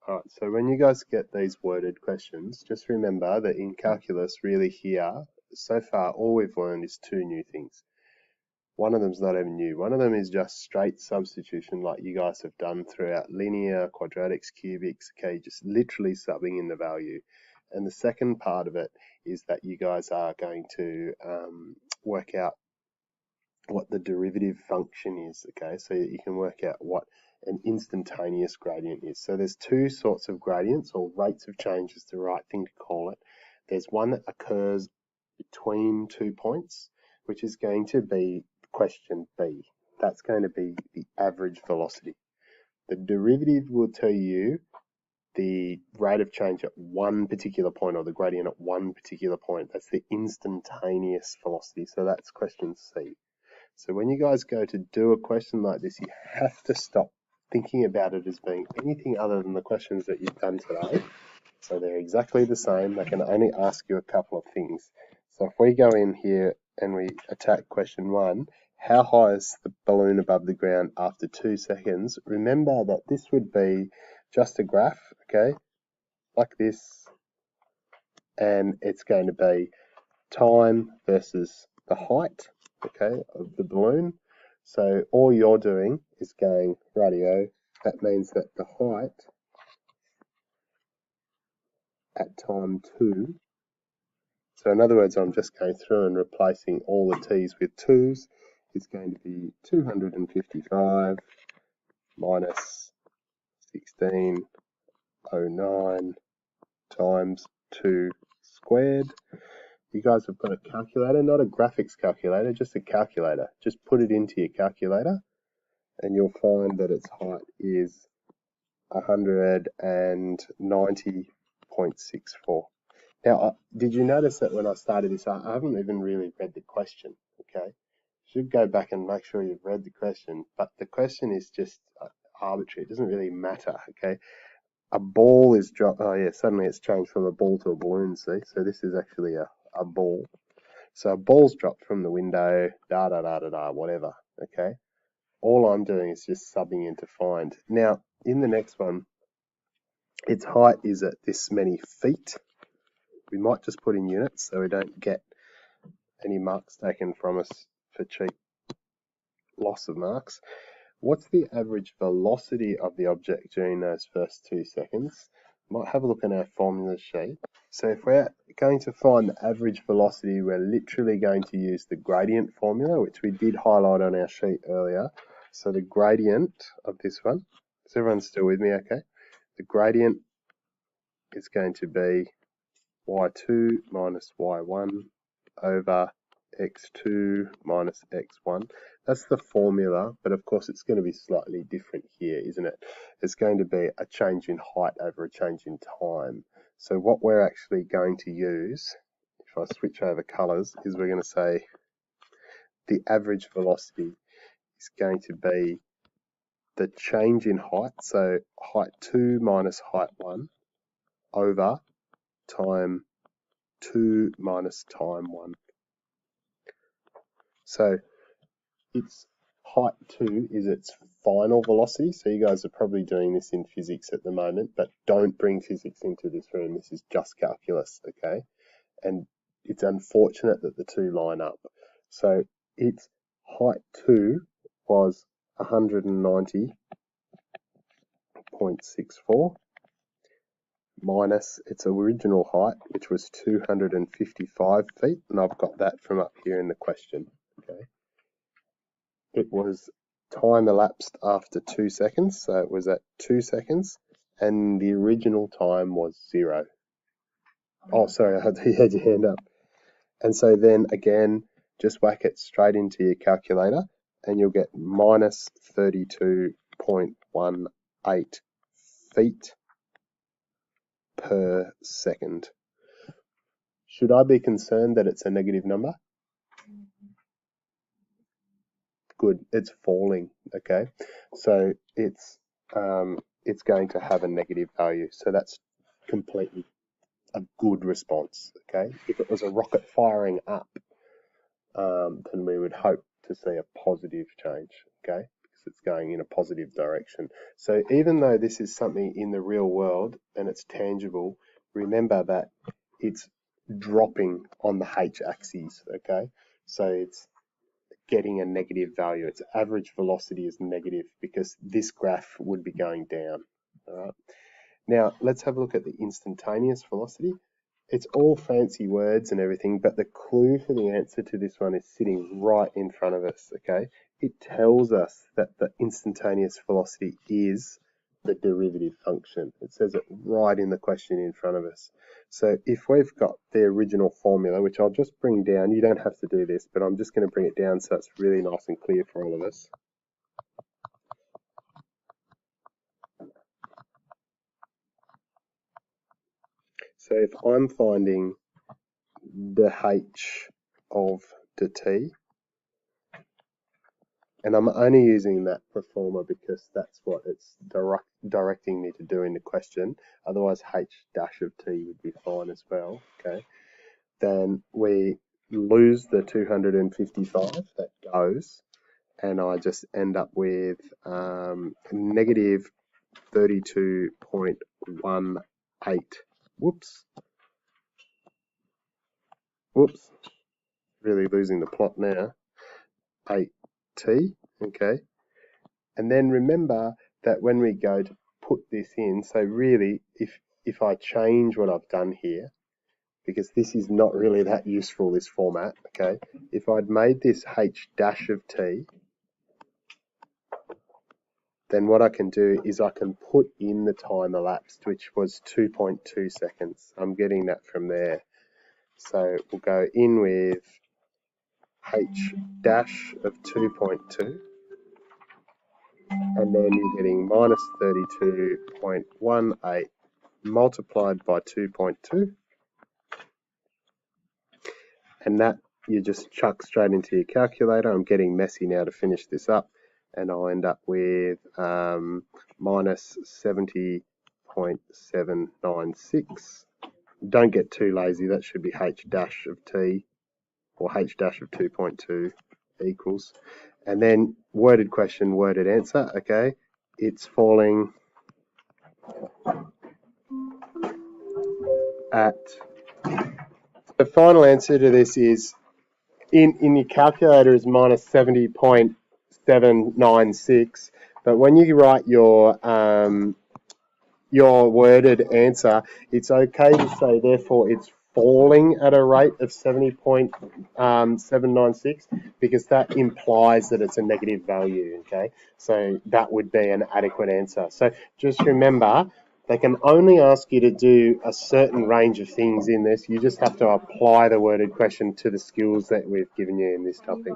Alright, so when you guys get these worded questions, just remember that in calculus, really here, so far all we've learned is two new things. One of them's not even new. One of them is just straight substitution like you guys have done throughout linear, quadratics, cubics, okay, just literally subbing in the value. And the second part of it is that you guys are going to work out what the derivative function is, okay, so that you can work out what an instantaneous gradient is. So there's two sorts of gradients, or rates of change is the right thing to call it. There's one that occurs between 2 points, which is going to be question B. That's going to be the average velocity. The derivative will tell you the rate of change at one particular point, or the gradient at one particular point. That's the instantaneous velocity. So that's question C. So when you guys go to do a question like this, you have to stop thinking about it as being anything other than the questions that you've done today. So they're exactly the same. They can only ask you a couple of things. So if we go in here and we attack question 1, how high is the balloon above the ground after 2 seconds? Remember that this would be just a graph, okay, like this, and it's going to be time versus the height, okay, of the balloon. So all you're doing is going radio. That means that the height at time 2, so in other words, I'm just going through and replacing all the t's with 2's, is going to be 255 minus 1609 times 2 squared. You guys have got a calculator, not a graphics calculator, just a calculator. Just put it into your calculator and you'll find that its height is 190.64. Now, did you notice that when I started this, I haven't even really read the question, okay? Should go back and make sure you've read the question, but the question is just arbitrary. It doesn't really matter, okay? A ball is dropped. Oh yeah, suddenly it's changed from a ball to a balloon, see? So this is actually a ball. So a ball's dropped from the window, whatever, okay? All I'm doing is just subbing in to find. Now, in the next one, its height is at this many feet. We might just put in units so we don't get any marks taken from us for cheap loss of marks. What's the average velocity of the object during those first 2 seconds? Might have a look in our formula sheet. So if we're going to find the average velocity, we're literally going to use the gradient formula, which we did highlight on our sheet earlier. So the gradient of this one, is everyone still with me okay? The gradient is going to be y2 minus y1 over x2 minus x1. That's the formula, but of course it's going to be slightly different here, isn't it? It's going to be a change in height over a change in time. So what we're actually going to use, if I switch over colors, is we're going to say the average velocity is going to be the change in height, so height 2 minus height 1 over time 2 minus time 1. So its height 2 is its final velocity. So you guys are probably doing this in physics at the moment, but don't bring physics into this room. This is just calculus, okay? And it's unfortunate that the two line up. So its height 2 was 190.64 minus its original height, which was 255 feet, and I've got that from up here in the question, okay? It was time elapsed after 2 seconds, so it was at 2 seconds, and the original time was 0. Oh, sorry, you had your hand up. And so then again, just whack it straight into your calculator, and you'll get minus 32.18 feet per second. Should I be concerned that it's a negative number? Good, it's falling, okay? So it's going to have a negative value. So that's completely a good response, okay? If it was a rocket firing up, then we would hope to see a positive change, okay? Because it's going in a positive direction. So even though this is something in the real world and it's tangible, remember that it's dropping on the h-axis, okay? So it's getting a negative value. Its average velocity is negative because this graph would be going down. All right. Now let's have a look at the instantaneous velocity. It's all fancy words and everything, but the clue for the answer to this one is sitting right in front of us, okay? It tells us that the instantaneous velocity is the derivative function. It says it right in the question in front of us. So if we've got the original formula, which I'll just bring down, you don't have to do this, but I'm just going to bring it down so it's really nice and clear for all of us. So if I'm finding the h of the t, and I'm only using that performer because that's what it's directing me to do in the question. Otherwise, h dash of t would be fine as well, okay? Then we lose the 255, that goes, and I just end up with negative 32.18. Whoops, really losing the plot now. 8t, okay? And then remember that when we go to put this in, so really if I change what I've done here, because this is not really that useful, this format, okay? If I'd made this h dash of t, then what I can do is I can put in the time elapsed, which was 2.2 seconds. I'm getting that from there. So we'll go in with h dash of 2.2. And then you're getting minus 32.18 multiplied by 2.2. And that you just chuck straight into your calculator. I'm getting messy now to finish this up. And I'll end up with minus 70.796. Don't get too lazy. That should be h dash of t, or h dash of 2.2 equals. And then worded question, worded answer, okay? It's falling at, the final answer to this is, in your calculator is minus 70.796, but when you write your worded answer, it's okay to say, therefore, it's falling at a rate of 70.796 because that implies that it's a negative value, okay? So that would be an adequate answer. So just remember, they can only ask you to do a certain range of things in this. You just have to apply the worded question to the skills that we've given you in this topic.